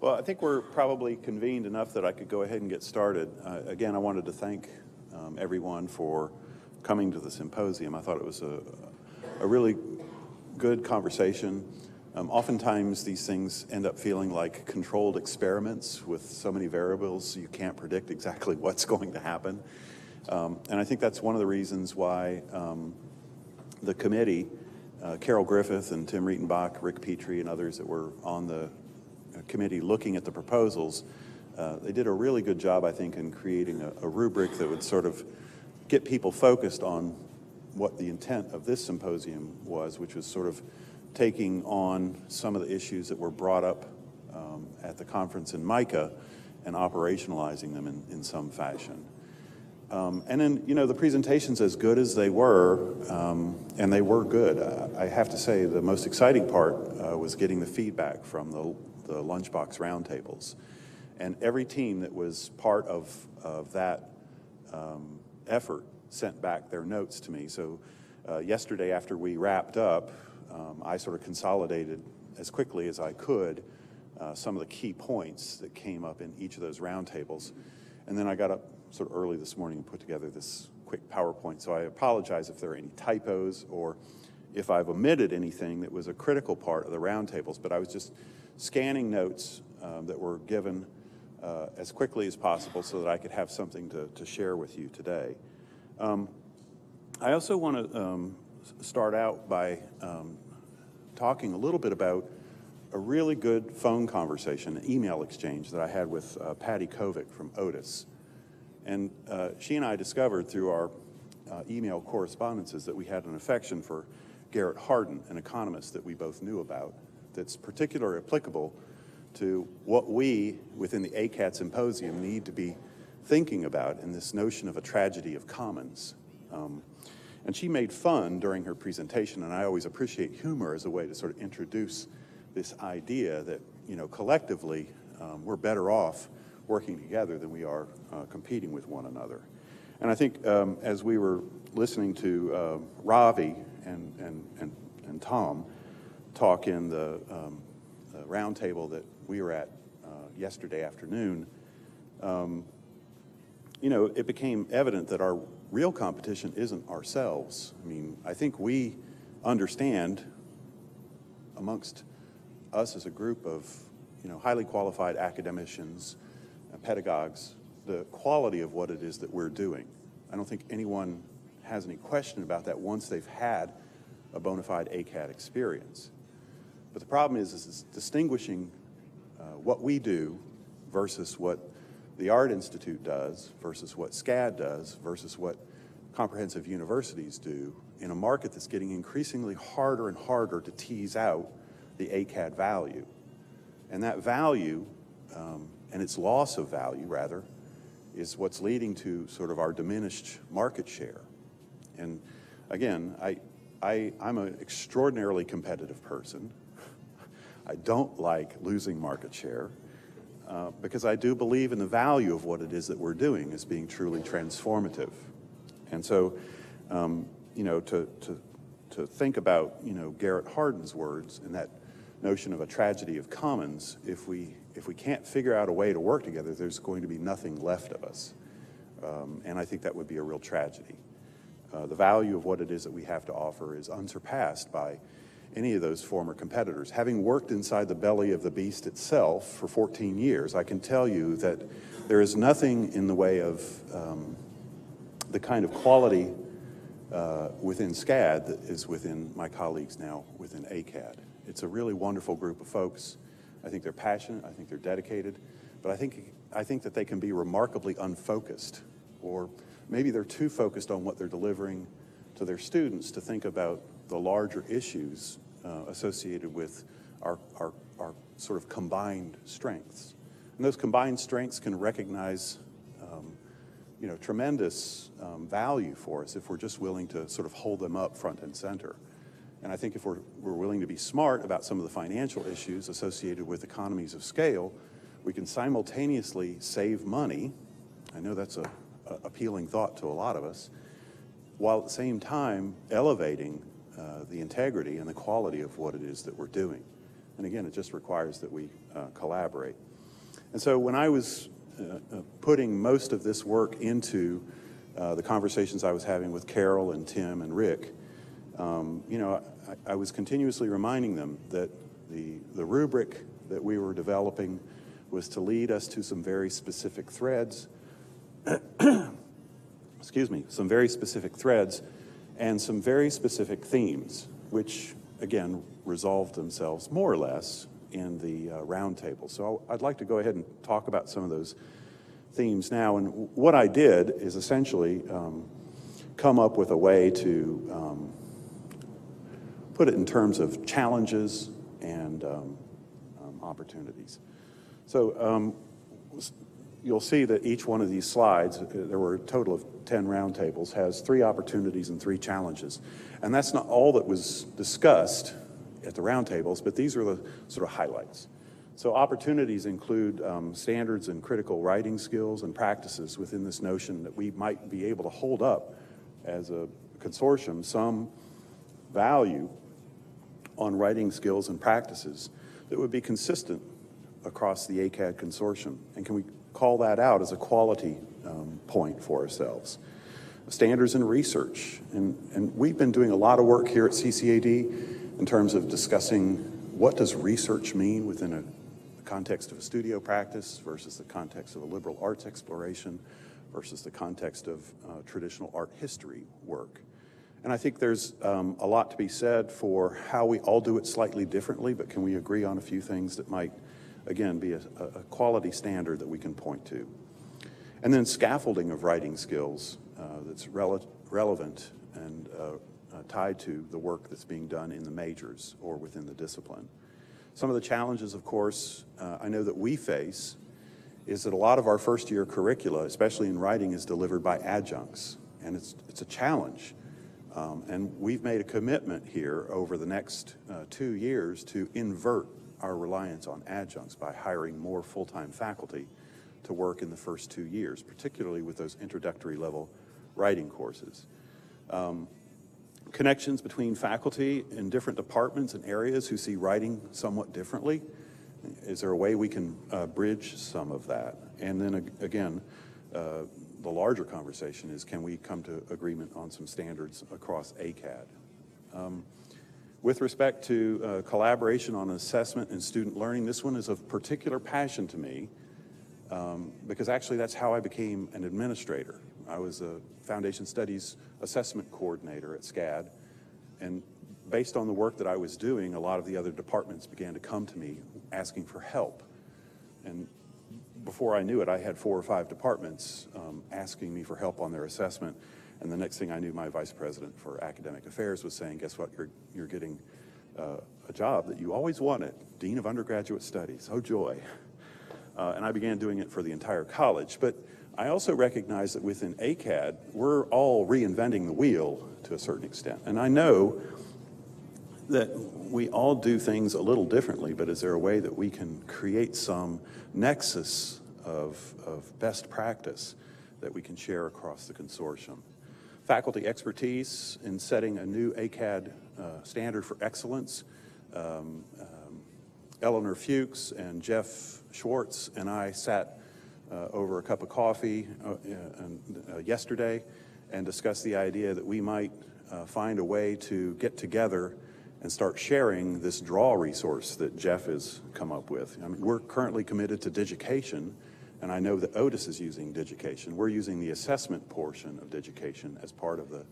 Well, I think we're probably convened enough that I could go ahead and get started. Again, I wanted to thank everyone for coming to the symposium. I thought it was a really good conversation. Oftentimes these things end up feeling like controlled experiments with so many variables you can't predict exactly what's going to happen. And I think that's one of the reasons why the committee, Carol Griffith and Tim Rietenbach, Rick Petrie, and others that were on the committee looking at the proposals, they did a really good job, I think, in creating a rubric that would sort of get people focused on what the intent of this symposium was, which was sort of taking on some of the issues that were brought up at the conference in MICA and operationalizing them in some fashion. And then, you know, the presentations, as good as they were, and they were good, I have to say the most exciting part was getting the feedback from the lunchbox roundtables. And every team that was part of that effort sent back their notes to me. So yesterday after we wrapped up, I sort of consolidated as quickly as I could some of the key points that came up in each of those roundtables. And then I got up sort of early this morning and put together this quick PowerPoint. So I apologize if there are any typos or if I've omitted anything that was a critical part of the roundtables, but I was just scanning notes that were given as quickly as possible so that I could have something to share with you today. I also want to start out by talking a little bit about a really good phone conversation, an email exchange that I had with Patty Kovic from Otis. And she and I discovered through our email correspondences that we had an affection for Garrett Hardin, an economist that we both knew about, that's particularly applicable to what we, within the ACAT Symposium, need to be thinking about in this notion of a tragedy of commons. And she made fun during her presentation, and I always appreciate humor as a way to sort of introduce this idea that, you know, collectively we're better off working together than we are competing with one another. And I think as we were listening to Ravi and Tom talk in the roundtable that we were at yesterday afternoon, you know, it became evident that our real competition isn't ourselves. I mean, I think we understand amongst us as a group of, you know, highly qualified academicians and pedagogues, the quality of what it is that we're doing. I don't think anyone has any question about that once they've had a bona fide ACAT experience. But the problem is distinguishing what we do versus what the Art Institute does versus what SCAD does versus what comprehensive universities do in a market that's getting increasingly harder and harder to tease out the ACAD value. And that value, and its loss of value rather, is what's leading to sort of our diminished market share. And again, I'm an extraordinarily competitive person. I don't like losing market share because I do believe in the value of what it is that we're doing as being truly transformative. And so, you know, to think about, you know, Garrett Hardin's words and that notion of a tragedy of commons, if we can't figure out a way to work together, there's going to be nothing left of us. And I think that would be a real tragedy. The value of what it is that we have to offer is unsurpassed by any of those former competitors. Having worked inside the belly of the beast itself for 14 years, I can tell you that there is nothing in the way of the kind of quality within SCAD that is within my colleagues now within ACAD. It's a really wonderful group of folks. I think they're passionate, I think they're dedicated, but I think that they can be remarkably unfocused, or maybe they're too focused on what they're delivering to their students to think about the larger issues associated with our sort of combined strengths. And those combined strengths can recognize you know, tremendous value for us if we're just willing to sort of hold them up front and center. And I think if we're willing to be smart about some of the financial issues associated with economies of scale, we can simultaneously save money. I know that's a appealing thought to a lot of us, while at the same time elevating the integrity and the quality of what it is that we're doing. And again, it just requires that we collaborate. And so when I was putting most of this work into the conversations I was having with Carol and Tim and Rick, you know, I was continuously reminding them that the rubric that we were developing was to lead us to some very specific threads, excuse me, some very specific threads and some very specific themes, which, again, resolved themselves more or less in the roundtable. So I'd like to go ahead and talk about some of those themes now. And what I did is essentially come up with a way to put it in terms of challenges and opportunities. So you'll see that each one of these slides, there were a total of 10 roundtables, has 3 opportunities and 3 challenges. And that's not all that was discussed at the roundtables, but these are the sort of highlights. So opportunities include standards and critical writing skills and practices within this notion that we might be able to hold up as a consortium some value on writing skills and practices that would be consistent across the ACAD consortium. And can we call that out as a quality point for ourselves? Standards in research. And we've been doing a lot of work here at CCAD in terms of discussing what does research mean within the context of a studio practice versus the context of a liberal arts exploration versus the context of traditional art history work. And I think there's a lot to be said for how we all do it slightly differently, but can we agree on a few things that might, again, be a quality standard that we can point to? And then scaffolding of writing skills that's relevant and tied to the work that's being done in the majors or within the discipline. Some of the challenges, of course, I know that we face is that a lot of our first year curricula, especially in writing, is delivered by adjuncts, and it's a challenge. And we've made a commitment here over the next 2 years to invert our reliance on adjuncts by hiring more full-time faculty to work in the first 2 years, particularly with those introductory level writing courses. Connections between faculty in different departments and areas who see writing somewhat differently. Is there a way we can bridge some of that? And then again, the larger conversation is, can we come to agreement on some standards across ACAD? With respect to collaboration on assessment and student learning, this one is of particular passion to me because actually that's how I became an administrator. I was a Foundation Studies assessment coordinator at SCAD, and based on the work that I was doing, a lot of the other departments began to come to me asking for help. And before I knew it, I had 4 or 5 departments asking me for help on their assessment. And the next thing I knew, my vice president for academic affairs was saying, guess what, you're getting a job that you always wanted, Dean of Undergraduate Studies. Oh, joy. And I began doing it for the entire college. But I also recognize that within ACAD, we're all reinventing the wheel to a certain extent. And I know that we all do things a little differently, but is there a way that we can create some nexus of best practice that we can share across the consortium? Faculty expertise in setting a new ACAD standard for excellence. Eleanor Fuchs and Jeff Schwartz and I sat over a cup of coffee yesterday and discussed the idea that we might find a way to get together and start sharing this draw resource that Jeff has come up with. I mean, we're currently committed to Digication, and I know that Otis is using Digication. We're using the assessment portion of Digication as part of the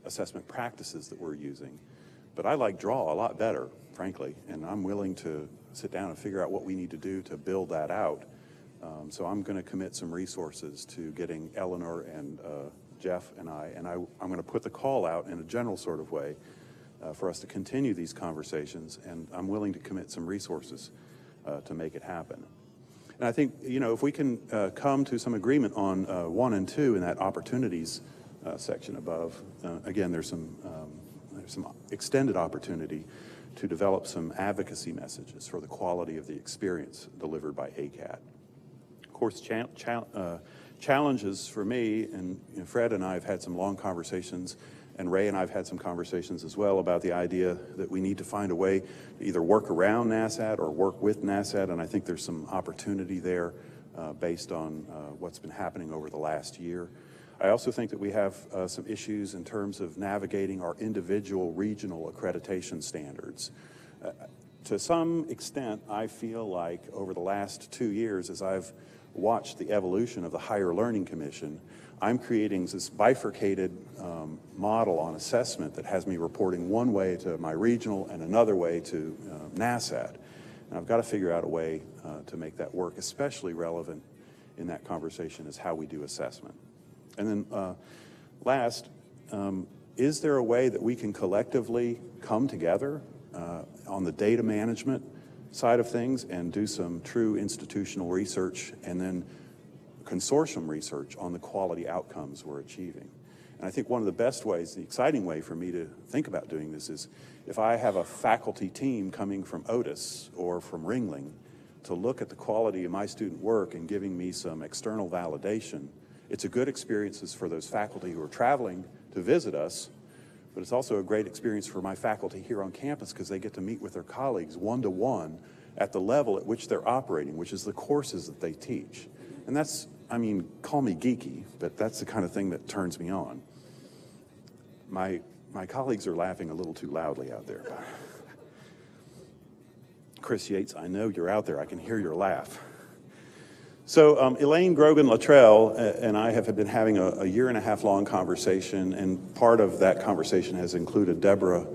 assessment practices that we're using. But I like draw a lot better, frankly, and I'm willing to sit down and figure out what we need to do to build that out. So I'm going to commit some resources to getting Eleanor and Jeff and I'm going to put the call out in a general sort of way for us to continue these conversations, and I'm willing to commit some resources to make it happen. And I think, you know, if we can come to some agreement on 1 and 2 in that opportunities section above, again, there's some extended opportunity to develop some advocacy messages for the quality of the experience delivered by ACAD. Of course, challenges for me, and Fred and I have had some long conversations, and Ray and I have had some conversations as well about the idea that we need to find a way to either work around NASAD or work with NASAD, and I think there's some opportunity there based on what's been happening over the last year. I also think that we have some issues in terms of navigating our individual regional accreditation standards. To some extent, I feel like over the last 2 years, as I've watched the evolution of the Higher Learning Commission, I'm creating this bifurcated model on assessment that has me reporting one way to my regional and another way to NASAD. And I've got to figure out a way to make that work. Especially relevant in that conversation is how we do assessment. And then last, is there a way that we can collectively come together on the data management side of things and do some true institutional research and then consortium research on the quality outcomes we're achieving? And I think one of the best ways, the exciting way for me to think about doing this is if I have a faculty team coming from Otis or from Ringling to look at the quality of my student work and giving me some external validation. It's a good experience for those faculty who are traveling to visit us, but it's also a great experience for my faculty here on campus because they get to meet with their colleagues one-to-one at the level at which they're operating, which is the courses that they teach. And that's, I mean, call me geeky, but that's the kind of thing that turns me on. My colleagues are laughing a little too loudly out there. Chris Yates, I know you're out there. I can hear your laugh. So Elaine Grogan-Luttrell and I have been having a 1.5 year long conversation, and part of that conversation has included Deborah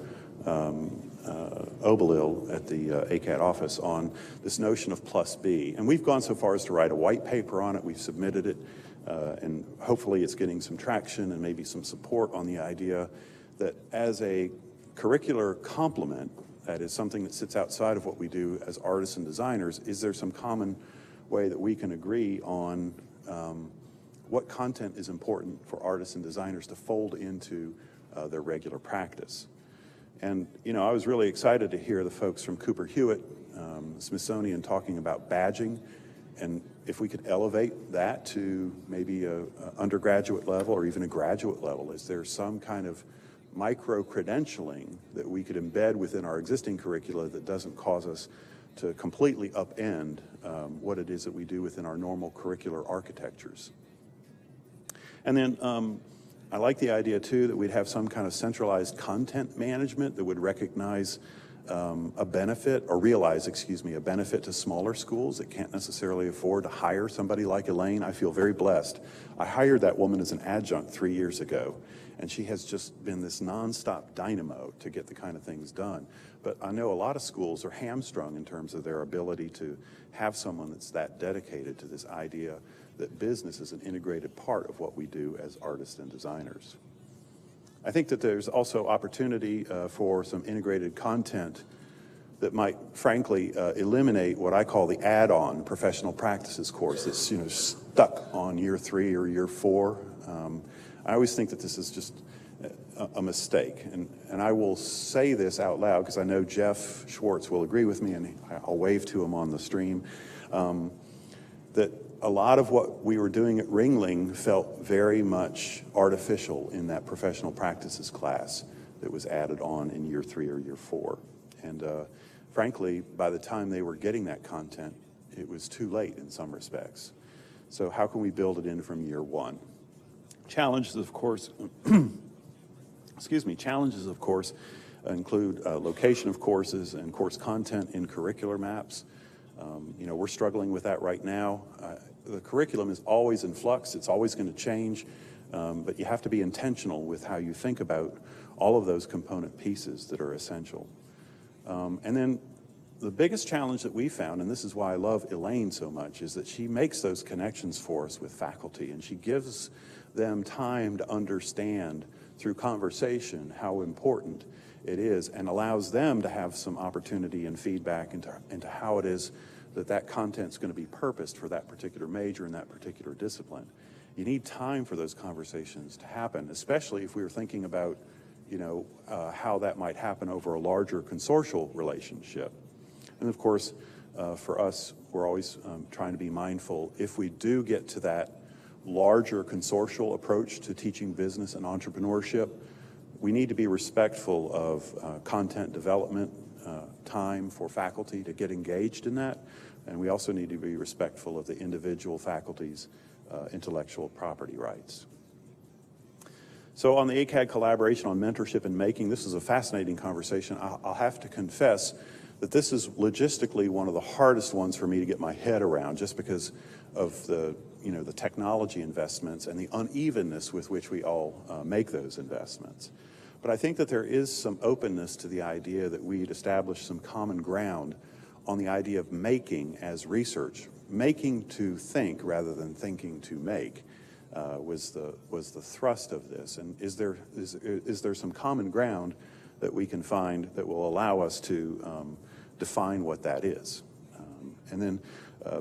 Oberlil at the ACAD office on this notion of plus B. And we've gone so far as to write a white paper on it. We've submitted it, and hopefully it's getting some traction and maybe some support on the idea that as a curricular complement, that is something that sits outside of what we do as artists and designers, is there some common way that we can agree on what content is important for artists and designers to fold into their regular practice. And, you know, I was really excited to hear the folks from Cooper Hewitt, Smithsonian, talking about badging, and if we could elevate that to maybe a undergraduate level or even a graduate level. Is there some kind of micro-credentialing that we could embed within our existing curricula that doesn't cause us to completely upend what it is that we do within our normal curricular architectures? And then I like the idea, too, that we'd have some kind of centralized content management that would recognize a benefit, or realize, excuse me, a benefit to smaller schools that can't necessarily afford to hire somebody like Elaine. I feel very blessed. I hired that woman as an adjunct 3 years ago, and she has just been this nonstop dynamo to get the kind of things done. But I know a lot of schools are hamstrung in terms of their ability to have someone that's that dedicated to this idea that business is an integrated part of what we do as artists and designers. I think that there's also opportunity for some integrated content that might, frankly, eliminate what I call the add-on professional practices course that's, you know, stuck on year 3 or year 4. I always think that this is just a mistake, and I will say this out loud because I know Jeff Schwartz will agree with me, and I'll wave to him on the stream, that a lot of what we were doing at Ringling felt very much artificial in that professional practices class that was added on in year 3 or year 4. And frankly, by the time they were getting that content, it was too late in some respects. So how can we build it in from year 1? Challenges, of course, challenges, of course, include location of courses and course content in curricular maps. You know, we're struggling with that right now. The curriculum is always in flux. It's always going to change, but you have to be intentional with how you think about all of those component pieces that are essential. And then the biggest challenge that we found, and this is why I love Elaine so much, is that she makes those connections for us with faculty, and she gives them time to understand through conversation how important it is, and allows them to have some opportunity and feedback into how it is that that content's going to be purposed for that particular major and that particular discipline. You need time for those conversations to happen, especially if we were thinking about, you know, how that might happen over a larger consortial relationship. And of course, for us, we're always trying to be mindful, if we do get to that larger consortial approach to teaching business and entrepreneurship. We need to be respectful of content development time for faculty to get engaged in that, and we also need to be respectful of the individual faculty's intellectual property rights. So on the ACAD collaboration on mentorship and making, this is a fascinating conversation. I'll have to confess that this is logistically one of the hardest ones for me to get my head around, just because of the technology investments and the unevenness with which we all make those investments. But I think that there is some openness to the idea that we'd establish some common ground on the idea of making as research, making to think rather than thinking to make. Was the thrust of this, and is there some common ground that we can find that will allow us to define what that is, and then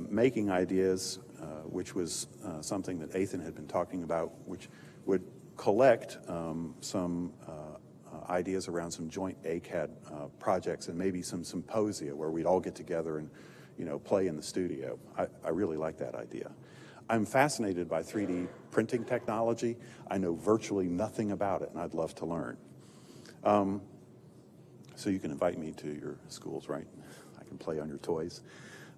making ideas, which was something that Ethan had been talking about, which would collect some ideas around some joint ACAD projects and maybe some symposia where we'd all get together and play in the studio. I really like that idea. I'm fascinated by 3D printing technology. I know virtually nothing about it, and I'd love to learn. So you can invite me to your schools, right? I can play on your toys.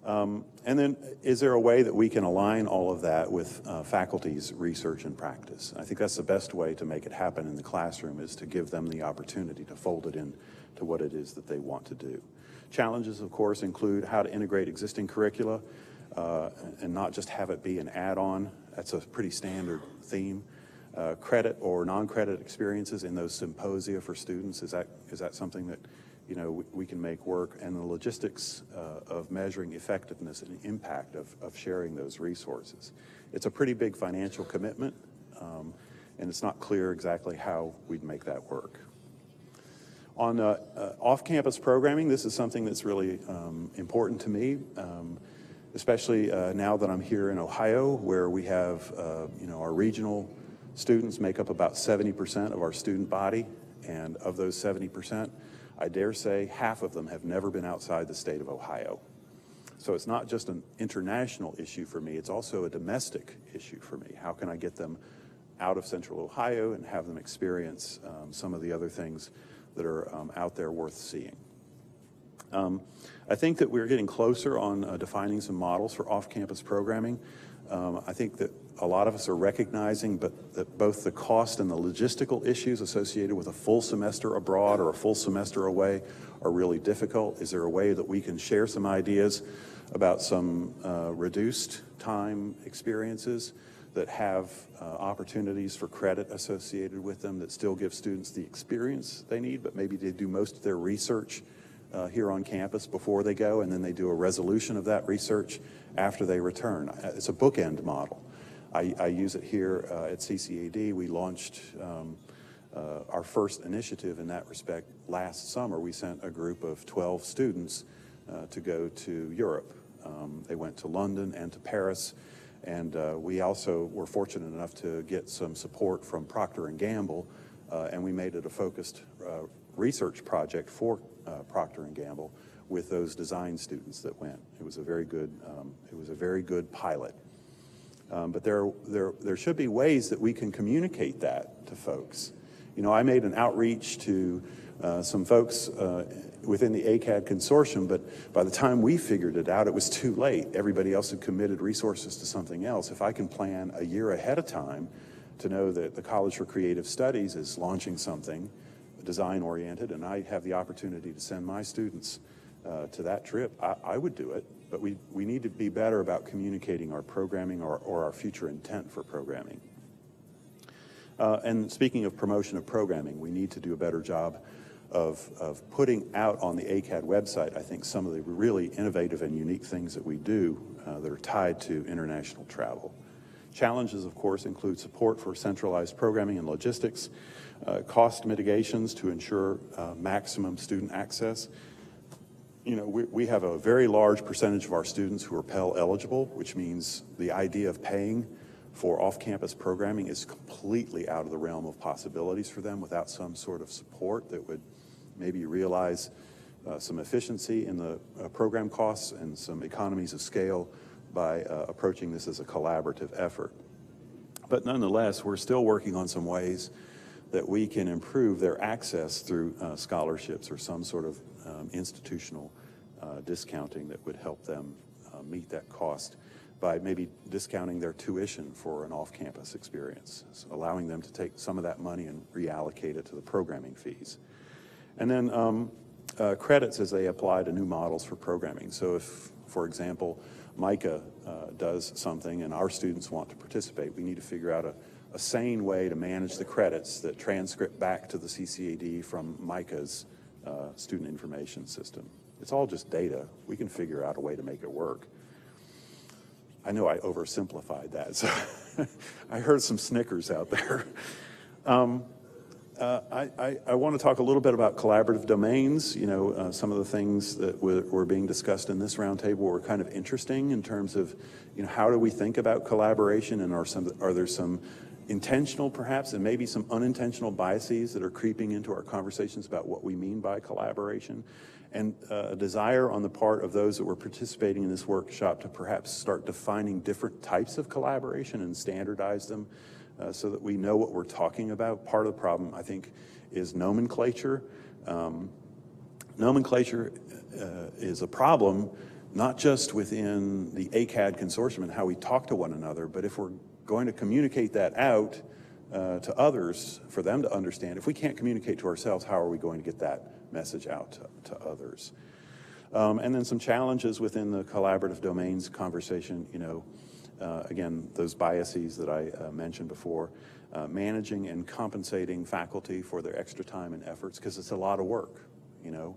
And then is there a way that we can align all of that with faculty's research and practice? I think that's the best way to make it happen in the classroom, is to give them the opportunity to fold it into what it is that they want to do. Challenges, of course, include how to integrate existing curricula and not just have it be an add-on. That's a pretty standard theme. Credit or non-credit experiences in those symposia for students, is that something that we can make work? And the logistics of measuring effectiveness and impact of sharing those resources. It's a pretty big financial commitment, and it's not clear exactly how we'd make that work. On off-campus programming, this is something that's really important to me, especially now that I'm here in Ohio, where we have our regional students make up about 70% of our student body, and of those 70%, I dare say half of them have never been outside the state of Ohio. So it's not just an international issue for me, it's also a domestic issue for me. How can I get them out of Central Ohio and have them experience some of the other things that are out there worth seeing? I think that we're getting closer on defining some models for off-campus programming. I think that a lot of us are recognizing that both the cost and the logistical issues associated with a full semester abroad or a full semester away are really difficult. Is there a way that we can share some ideas about some reduced time experiences that have opportunities for credit associated with them that still give students the experience they need, but maybe they do most of their research here on campus before they go, and then they do a resolution of that research after they return? It's a bookend model. I use it here at CCAD. We launched our first initiative in that respect last summer. We sent a group of 12 students to go to Europe. They went to London and to Paris, and we also were fortunate enough to get some support from Procter & Gamble, and we made it a focused research project for Procter & Gamble with those design students that went. It was a very good pilot. But there should be ways that we can communicate that to folks. I made an outreach to some folks within the ACAD consortium, but by the time we figured it out, it was too late. Everybody else had committed resources to something else. If I can plan a year ahead of time to know that the College for Creative Studies is launching something design-oriented, and I have the opportunity to send my students to that trip, I would do it. But we need to be better about communicating our programming or our future intent for programming. And speaking of promotion of programming, we need to do a better job of putting out on the ACAD website, I think, some of the really innovative and unique things that we do that are tied to international travel. Challenges, of course, include support for centralized programming and logistics, cost mitigations to ensure maximum student access. We have a very large percentage of our students who are Pell eligible, which means the idea of paying for off-campus programming is completely out of the realm of possibilities for them without some sort of support that would maybe realize some efficiency in the program costs and some economies of scale by approaching this as a collaborative effort. But nonetheless, we're still working on some ways that we can improve their access through scholarships or some sort of institutional discounting that would help them meet that cost by maybe discounting their tuition for an off-campus experience, so allowing them to take some of that money and reallocate it to the programming fees. And then credits as they apply to new models for programming. So if, for example, Micah does something and our students want to participate, we need to figure out a sane way to manage the credits that transcript back to the CCAD from Micah's student information system. It's all just data. We can figure out a way to make it work. I know I oversimplified that, so I heard some snickers out there. I want to talk a little bit about collaborative domains. You know, some of the things that were being discussed in this roundtable were kind of interesting in terms of, you know, how do we think about collaboration, and are there some intentional perhaps and maybe some unintentional biases that are creeping into our conversations about what we mean by collaboration, and a desire on the part of those that were participating in this workshop to perhaps start defining different types of collaboration and standardize them so that we know what we're talking about. Part of the problem, I think, is nomenclature. Nomenclature is a problem not just within the ACAD consortium and how we talk to one another, but if we're going to communicate that out to others for them to understand, if we can't communicate to ourselves, how are we going to get that message out to others? And then some challenges within the collaborative domains conversation, you know, again, those biases that I mentioned before, managing and compensating faculty for their extra time and efforts, because it's a lot of work, you know.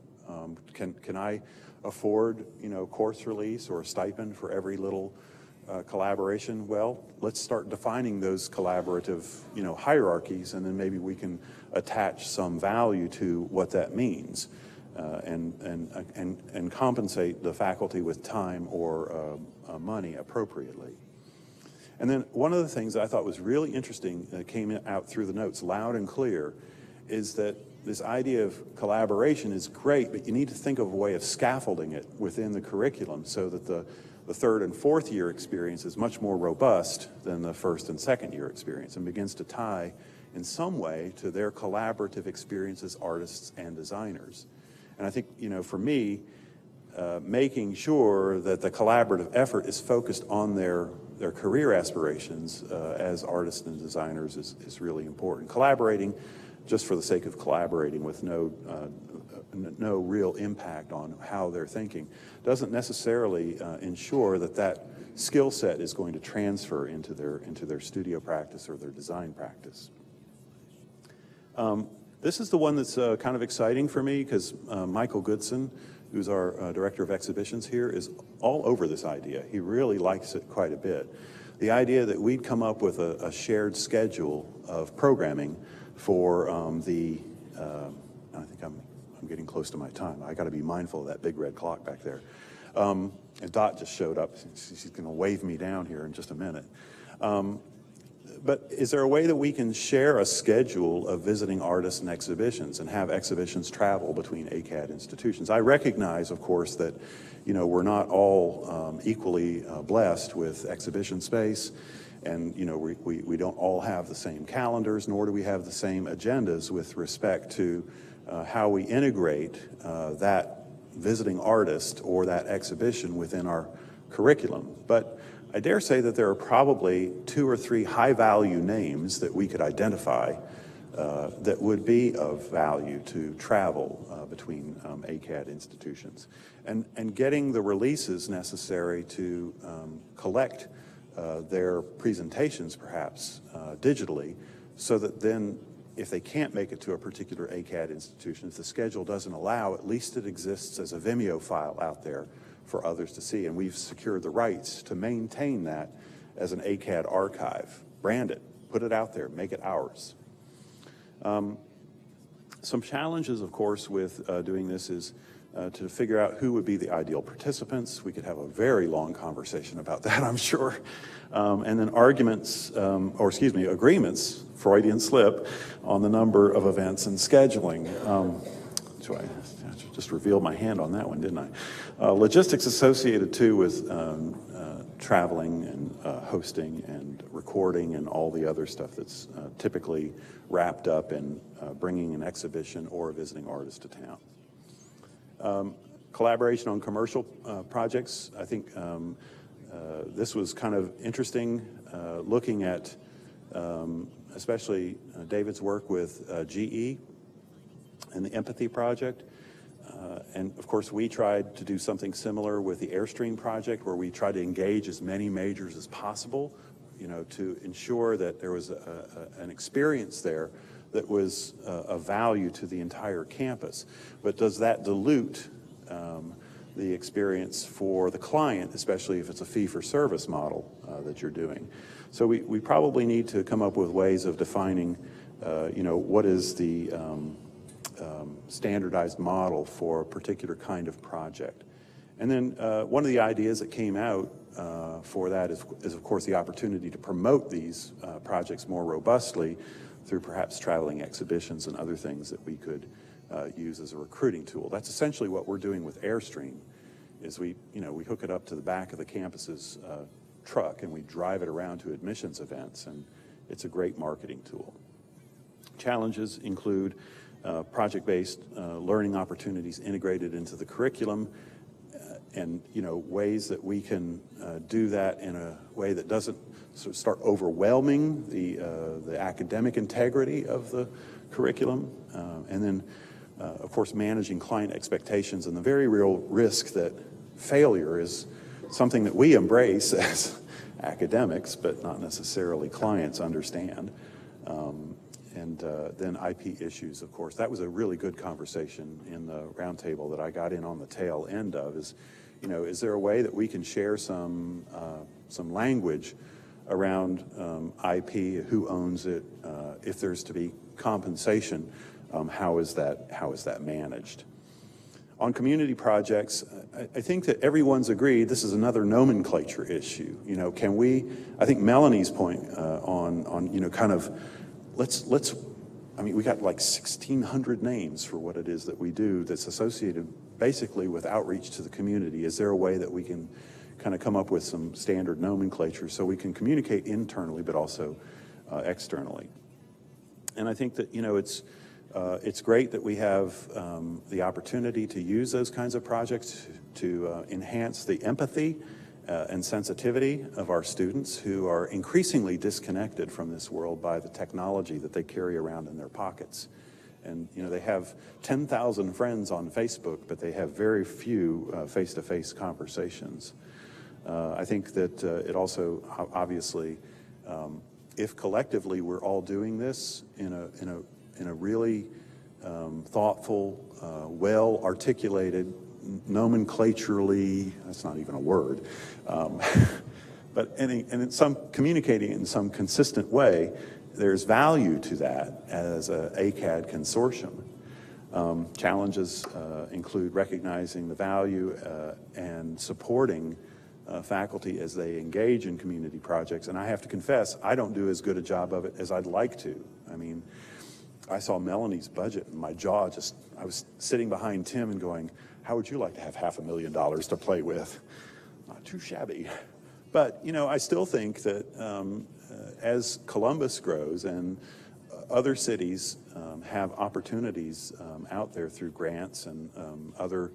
Can I afford, you know, course release or a stipend for every little collaboration? Well, let's start defining those collaborative, you know, hierarchies, and then maybe we can attach some value to what that means, and compensate the faculty with time or money appropriately. And then one of the things I thought was really interesting that came out through the notes loud and clear is that this idea of collaboration is great, but you need to think of a way of scaffolding it within the curriculum so that the third and fourth year experience is much more robust than the first and second year experience and begins to tie in some way to their collaborative experience as artists and designers. And I think, you know, for me, making sure that the collaborative effort is focused on their career aspirations as artists and designers is really important. Collaborating just for the sake of collaborating with no real impact on how they're thinking doesn't necessarily ensure that that skill set is going to transfer into their studio practice or their design practice. This is the one that's kind of exciting for me because Michael Goodson, who's our Director of Exhibitions here, is all over this idea. He really likes it quite a bit. The idea that we'd come up with a shared schedule of programming for I think I'm getting close to my time. I got to be mindful of that big red clock back there. And Dot just showed up. She's going to wave me down here in just a minute. But is there a way that we can share a schedule of visiting artists and exhibitions and have exhibitions travel between ACAD institutions? I recognize, of course, that, you know, we're not all equally blessed with exhibition space, and, you know, we don't all have the same calendars, nor do we have the same agendas with respect to how we integrate that visiting artist or that exhibition within our curriculum. But I dare say that there are probably 2 or 3 high-value names that we could identify that would be of value to travel between ACAD institutions. And getting the releases necessary to collect their presentations, perhaps, digitally, so that then, if they can't make it to a particular ACAD institution, if the schedule doesn't allow, at least it exists as a Vimeo file out there for others to see, and we've secured the rights to maintain that as an ACAD archive. Brand it, put it out there, make it ours. Some challenges, of course, with doing this is to figure out who would be the ideal participants. We could have a very long conversation about that, I'm sure. And then agreements, Freudian slip, on the number of events and scheduling. too. I just revealed my hand on that one, didn't I? Logistics associated too with traveling and hosting and recording and all the other stuff that's typically wrapped up in bringing an exhibition or a visiting artist to town. Collaboration on commercial projects. I think this was kind of interesting, looking at especially David's work with GE and the Empathy Project. And of course, we tried to do something similar with the Airstream project, where we tried to engage as many majors as possible, you know, to ensure that there was an experience there that was of value to the entire campus. But does that dilute the experience for the client, especially if it's a fee-for-service model that you're doing? So we probably need to come up with ways of defining, you know, what is the standardized model for a particular kind of project. And then one of the ideas that came out for that is of course the opportunity to promote these projects more robustly through perhaps traveling exhibitions and other things that we could use as a recruiting tool. That's essentially what we're doing with Airstream, is we hook it up to the back of the campus's truck and we drive it around to admissions events, and it's a great marketing tool. Challenges include project-based learning opportunities integrated into the curriculum, and ways that we can do that in a way that doesn't sort of start overwhelming the academic integrity of the curriculum, and then of course managing client expectations and the very real risk that failure is something that we embrace as academics, but not necessarily clients understand. And then IP issues, of course. That was a really good conversation in the roundtable that I got in on the tail end of, is there a way that we can share some language around IP, who owns it, if there's to be compensation, how is that managed? On community projects, I think that everyone's agreed this is another nomenclature issue. I think Melanie's point on kind of, we got like 1,600 names for what it is that we do that's associated basically with outreach to the community. Is there a way that we can kind of come up with some standard nomenclature so we can communicate internally but also externally? And I think that, it's great that we have the opportunity to use those kinds of projects to enhance the empathy and sensitivity of our students, who are increasingly disconnected from this world by the technology that they carry around in their pockets. And they have 10,000 friends on Facebook, but they have very few face-to-face conversations. I think that it also, obviously, if collectively we're all doing this in a really thoughtful, well-articulated, nomenclaturally, that's not even a word, but in some communicating in some consistent way, there's value to that as a ACAD consortium. Challenges include recognizing the value and supporting faculty as they engage in community projects. And I have to confess, I don't do as good a job of it as I'd like to. I saw Melanie's budget and my jaw I was sitting behind Tim and going, how would you like to have $500,000 to play with? Not too shabby. But, I still think that as Columbus grows and other cities have opportunities out there through grants and other,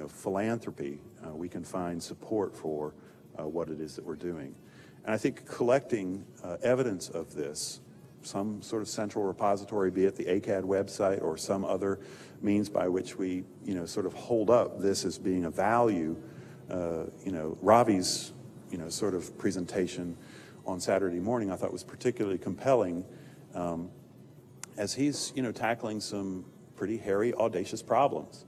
philanthropy, we can find support for what it is that we're doing. And I think collecting evidence of this, some sort of central repository, be it the ACAD website or some other means by which we, sort of hold up this as being a value. Ravi's, sort of presentation on Saturday morning I thought was particularly compelling, as he's, tackling some pretty hairy, audacious problems.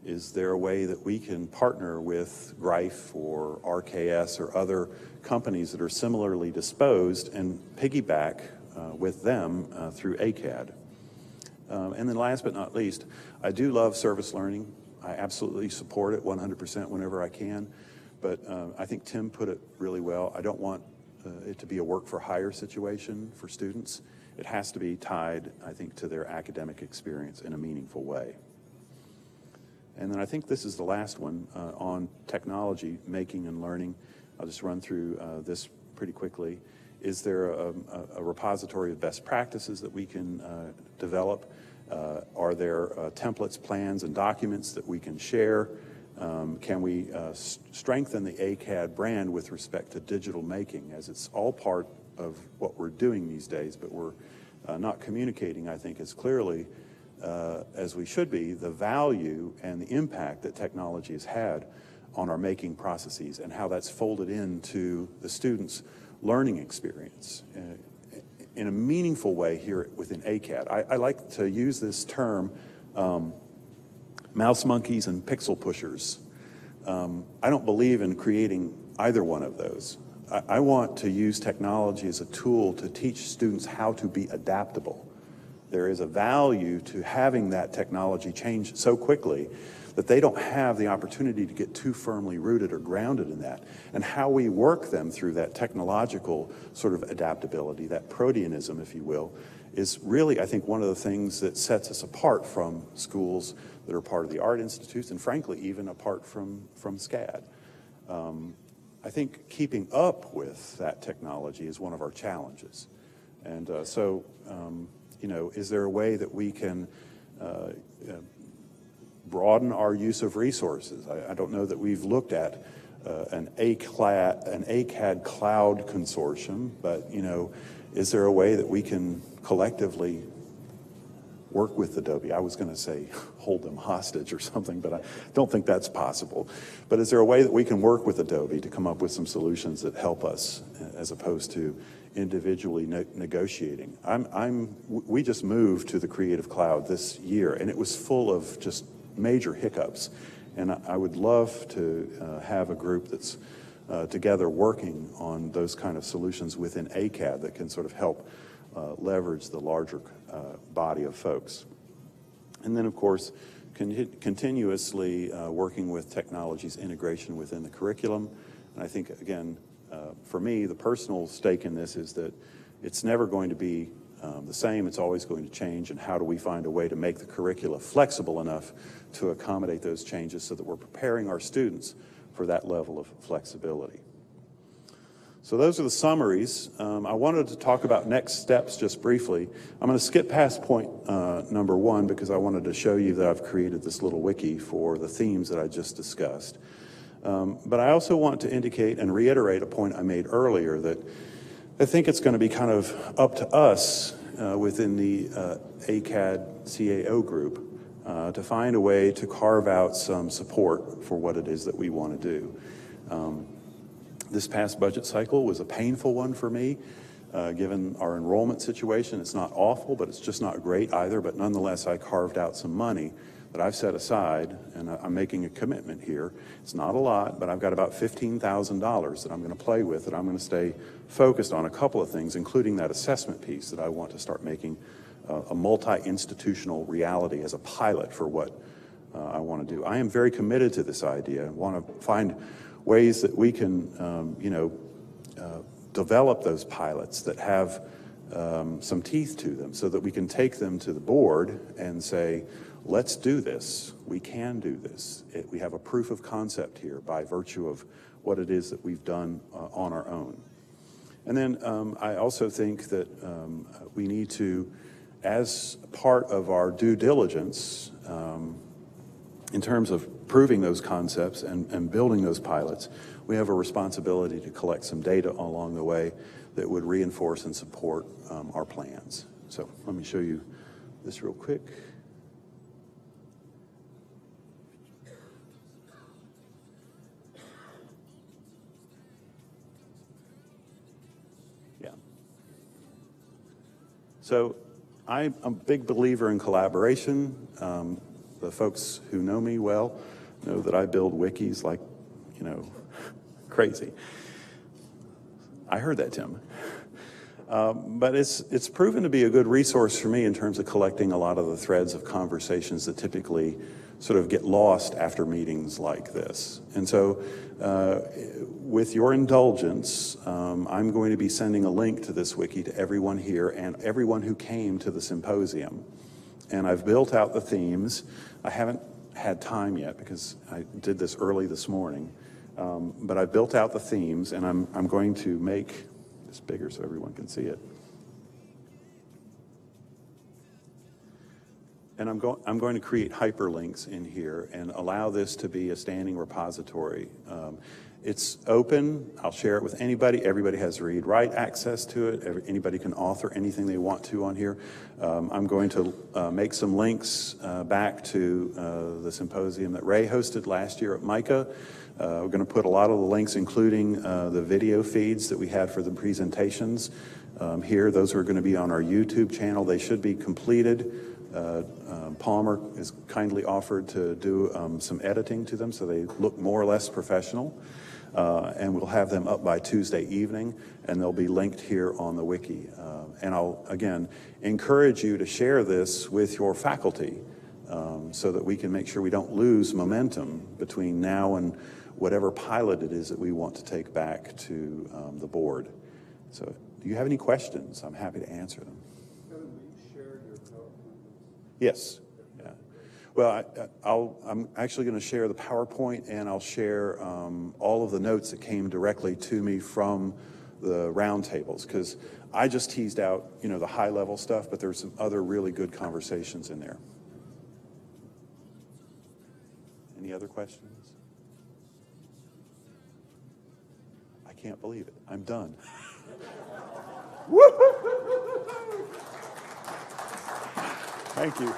Is there a way that we can partner with Greif or RKS or other companies that are similarly disposed and piggyback with them through ACAD? And then last but not least, I do love service learning. I absolutely support it 100% whenever I can. But I think Tim put it really well. I don't want it to be a work for hire situation for students. it has to be tied, I think, to their academic experience in a meaningful way. And then I think this is the last one on technology, making and learning. I'll just run through this pretty quickly. Is there a repository of best practices that we can develop? Are there templates, plans, and documents that we can share? Can we strengthen the ACAD brand with respect to digital making, as it's all part of what we're doing these days, but we're not communicating, I think, as clearly as we should be, the value and the impact that technology has had on our making processes and how that's folded into the students' learning experience in a meaningful way here within ACAD. I like to use this term, mouse monkeys and pixel pushers. I don't believe in creating either one of those. I want to use technology as a tool to teach students how to be adaptable. There is a value to having that technology change so quickly that they don't have the opportunity to get too firmly rooted or grounded in that. And how we work them through that technological sort of adaptability, that proteanism, if you will, is really, I think, one of the things that sets us apart from schools that are part of the Art Institutes, and frankly, even apart from SCAD. I think keeping up with that technology is one of our challenges. And you know, is there a way that we can broaden our use of resources? I don't know that we've looked at an ACAD cloud consortium, but you know, is there a way that we can collectively work with Adobe? I was going to say hold them hostage or something, but I don't think that's possible. But is there a way that we can work with Adobe to come up with some solutions that help us as opposed to individually negotiating? We just moved to the Creative Cloud this year, and it was full of just major hiccups. And I would love to have a group that's together working on those kind of solutions within ACAD that can sort of help leverage the larger body of folks. And then, of course, continuously working with technology's integration within the curriculum. And I think, again, for me, the personal stake in this is that it's never going to be the same. It's always going to change. And how do we find a way to make the curricula flexible enough to accommodate those changes so that we're preparing our students for that level of flexibility? So those are the summaries. I wanted to talk about next steps just briefly. I'm going to skip past point number 1 because I wanted to show you that I've created this little wiki for the themes that I just discussed. But I also want to indicate and reiterate a point I made earlier, that I think it's going to be kind of up to us within the ACAD CAO group to find a way to carve out some support for what it is that we want to do. This past budget cycle was a painful one for me, given our enrollment situation. It's not awful, but it's just not great either. But nonetheless, I carved out some money that I've set aside, and I'm making a commitment here. It's not a lot, but I've got about $15,000 that I'm going to play with, that I'm going to stay focused on a couple of things, including that assessment piece that I want to start making a multi-institutional reality as a pilot for what I want to do. I am very committed to this idea. I want to find ways that we can, develop those pilots that have some teeth to them so that we can take them to the board and say, let's do this. We can do this. We have a proof of concept here by virtue of what it is that we've done on our own. And then I also think that we need to, as part of our due diligence, in terms of proving those concepts and building those pilots, we have a responsibility to collect some data along the way that would reinforce and support our plans. So let me show you this real quick. Yeah. So I'm a big believer in collaboration. The folks who know me well know that I build wikis like, crazy. I heard that, Tim. But it's proven to be a good resource for me in terms of collecting a lot of the threads of conversations that typically sort of get lost after meetings like this. And so with your indulgence, I'm going to be sending a link to this wiki to everyone here and everyone who came to the symposium. And I've built out the themes. I haven't had time yet because I did this early this morning. But I built out the themes, and I'm going to make this bigger so everyone can see it. And I'm going to create hyperlinks in here and allow this to be a standing repository. It's open. I'll share it with anybody. Everybody has read-write access to it. Anybody can author anything they want to on here. I'm going to make some links back to the symposium that Ray hosted last year at MICA. We're going to put a lot of the links, including the video feeds that we had for the presentations here. Those are going to be on our YouTube channel. They should be completed. Palmer has kindly offered to do some editing to them so they look more or less professional. And we'll have them up by Tuesday evening, and they'll be linked here on the wiki. And I'll, again, encourage you to share this with your faculty so that we can make sure we don't lose momentum between now and whatever pilot it is that we want to take back to the board. So do you have any questions? I'm happy to answer them. Kevin, will you share your PowerPoint? Yes. Yeah. Well, I'm actually going to share the PowerPoint, and I'll share all of the notes that came directly to me from the roundtables, because I just teased out, you know, the high-level stuff, but there's some other really good conversations in there. Any other questions? I can't believe it. I'm done. Thank you.